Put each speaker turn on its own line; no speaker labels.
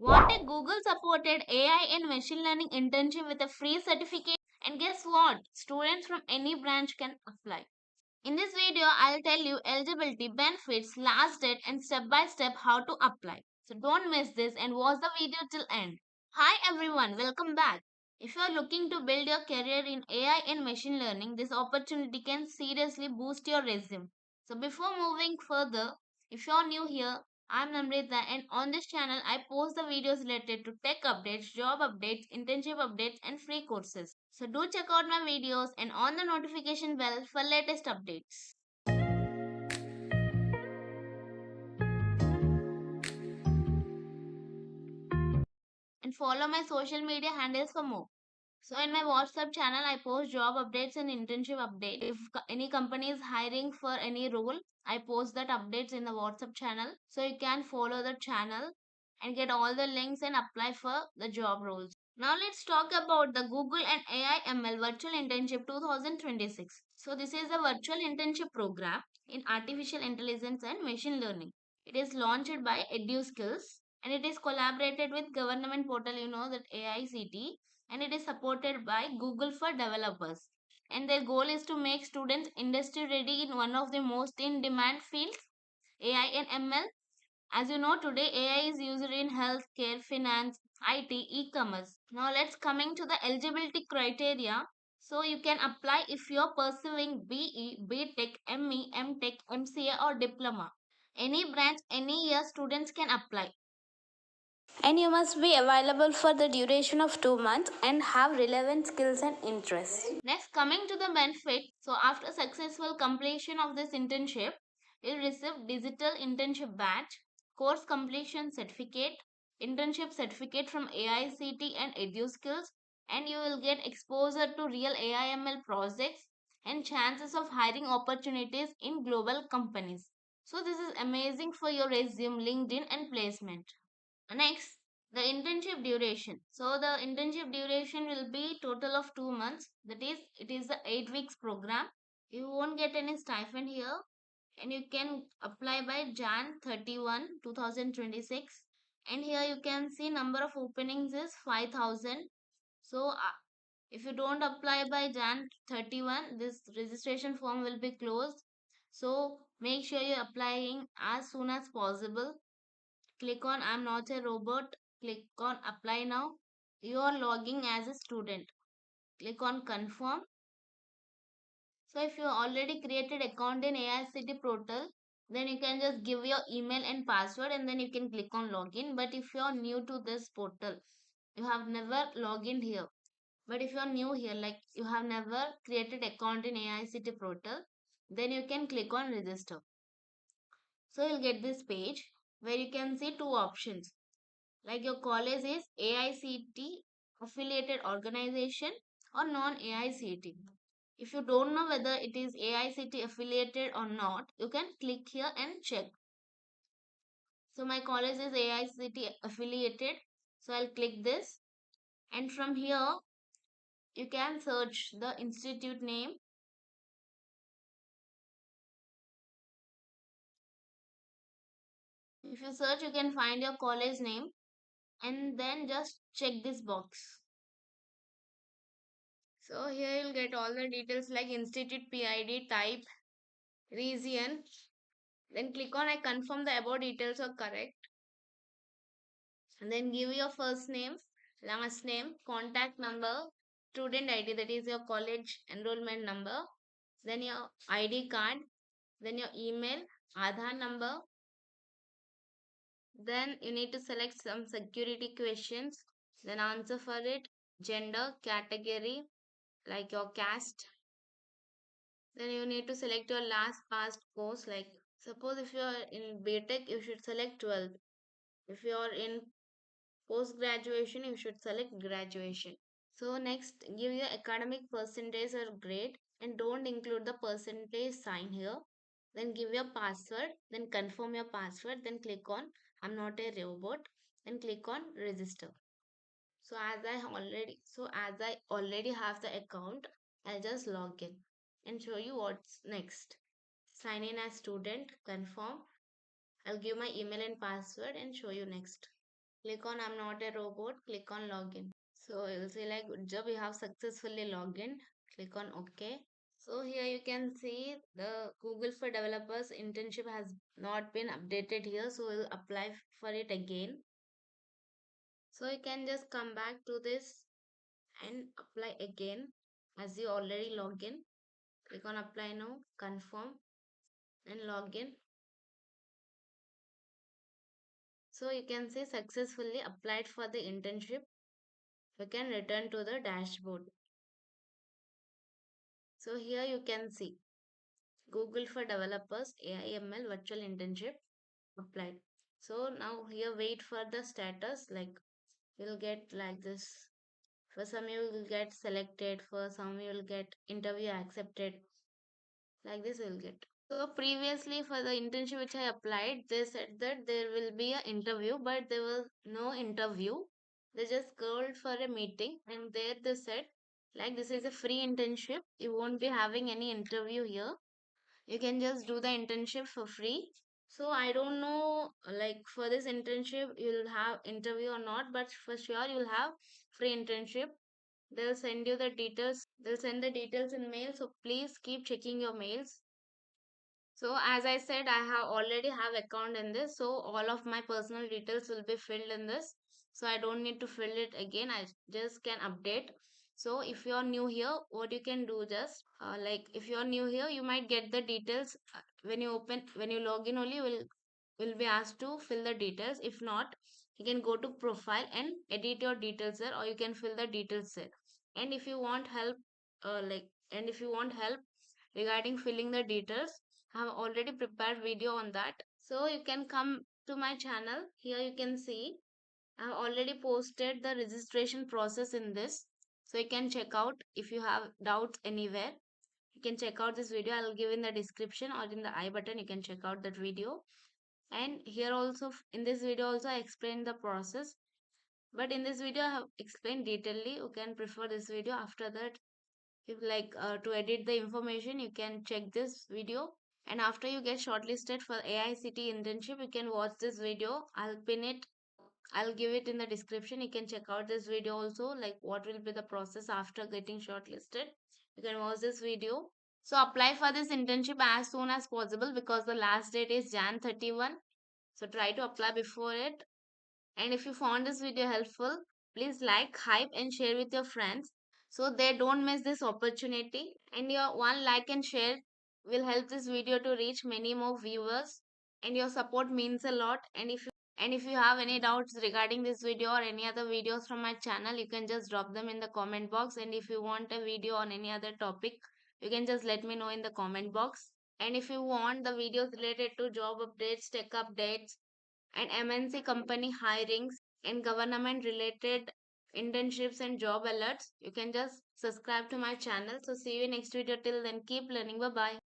Want a Google supported AI and machine learning internship with a free certificate? And guess what? Students from any branch can apply. In this video, I'll tell you eligibility, benefits, last date, and step by step how to apply. So don't miss this and watch the video till end. Hi everyone, welcome back. If you are looking to build your career in AI and machine learning, this opportunity can seriously boost your resume. So before moving further, if you are new here, I'm Namrita and on this channel I post the videos related to tech updates, job updates, internship updates and free courses. So do check out my videos and on the notification bell for latest updates. And follow my social media handles for more. So in my WhatsApp channel, I post job updates and internship update. If any company is hiring for any role, I post that updates in the WhatsApp channel. So you can follow the channel and get all the links and apply for the job roles. Now let's talk about the Google and AI ML Virtual Internship 2026. So this is a virtual internship program in artificial intelligence and machine learning. It is launched by EduSkills and it is collaborated with government portal, that AICTE, and it is supported by Google for developers. And their goal is to make students industry ready in one of the most in demand fields, AI and ML. As you know, today AI is used in healthcare, finance, IT, e-commerce. Now let's coming to the eligibility criteria. So you can apply if you are pursuing BE, BTech, ME, MTech, MCA or Diploma. Any branch, any year students can apply. And you must be available for the duration of 2 months and have relevant skills and interests. Next, coming to the benefit. So after successful completion of this internship, you'll receive digital internship badge, course completion certificate, internship certificate from AICT and EduSkills, and you will get exposure to real AIML projects and chances of hiring opportunities in global companies. So this is amazing for your resume, LinkedIn and placement. Next, the internship duration. So the internship duration will be total of 2 months. That is, it is the 8 weeks program. You won't get any stipend here, and you can apply by Jan 31, 2026. And here you can see number of openings is 5,000. So if you don't apply by Jan 31, this registration form will be closed. So make sure you're applying as soon as possible. Click on I'm not a robot. Click on apply now. You are logging as a student. Click on confirm. So if you already created account in AICT portal, then you can just give your email and password and then you can click on login. But if you are new to this portal, you have never logged in here. But if you are new here, like you have never created account in AICT portal, then you can click on register. So you'll get this page where you can see two options. Like your college is AICT affiliated organization or non AICT. If you don't know whether it is AICT affiliated or not, you can click here and check. So my college is AICT affiliated. So I'll click this, and from here you can search the institute name. If you search, you can find your college name and then just check this box. So here you'll get all the details like institute PID, type, region. Then click on I confirm the above details are correct. And then give your first name, last name, contact number, student ID, that is your college enrollment number, then your ID card, then your email, Aadhaar number. Then you need to select some security questions, then answer for it, gender, category, like your caste. Then you need to select your last past course, like suppose if you are in BTech, you should select 12. If you are in post graduation, you should select graduation. So next, give your academic percentage or grade and don't include the percentage sign here. Then give your password, then confirm your password, then click on I'm not a robot, then click on register. So as I already have the account, I'll just log in and show you what's next. Sign in as student, confirm. I'll give my email and password and show you next. Click on I'm not a robot. Click on login. So you'll see like good job, you have successfully logged in. Click on OK. So here you can see the Google for Developers internship has not been updated here. So we'll apply for it again. So you can just come back to this and apply again as you already logged in. Click on apply now, confirm and log in. So you can see successfully applied for the internship. You can return to the dashboard. So here you can see Google for Developers AIML virtual internship applied. So now here wait for the status, like you'll get like this. For some you will get selected, for some you will get interview accepted. Like this you will get. So previously for the internship which I applied, they said that there will be an interview, but there was no interview. They just called for a meeting and there they said like this is a free internship. You won't be having any interview here. You can just do the internship for free. So I don't know like for this internship you'll have interview or not, but for sure you'll have free internship. They'll send you the details. They'll send the details in mail. So please keep checking your mails. So as I said, I have already have account in this. So all of my personal details will be filled in this. So I don't need to fill it again. I just can update. So if you're new here, what you can do just like if you're new here, you might get the details when you log in only will be asked to fill the details. If not, you can go to profile and edit your details there, or you can fill the details there. And if you want help, and if you want help regarding filling the details, I have already prepared video on that. So you can come to my channel. Here you can see I have already posted the registration process in this. So you can check out if you have doubts anywhere. You can check out this video. I'll give in the description or in the I button. You can check out that video. And here also in this video also I explained the process. But in this video I have explained detailedly. You can prefer this video. After that, if like to edit the information, you can check this video. And after you get shortlisted for AICTE internship, you can watch this video. I'll pin it. I'll give it in the description. You can check out this video also, like what will be the process after getting shortlisted. You can watch this video. So apply for this internship as soon as possible because the last date is Jan 31. So try to apply before it. And if you found this video helpful, please like, hype and share with your friends so they don't miss this opportunity. And your one like and share will help this video to reach many more viewers. And your support means a lot. And if you have any doubts regarding this video or any other videos from my channel, you can just drop them in the comment box. And if you want a video on any other topic, you can just let me know in the comment box. And if you want the videos related to job updates, tech updates, and MNC company hirings and government related internships and job alerts, you can just subscribe to my channel. So see you in next video. Till then, keep learning. Bye bye.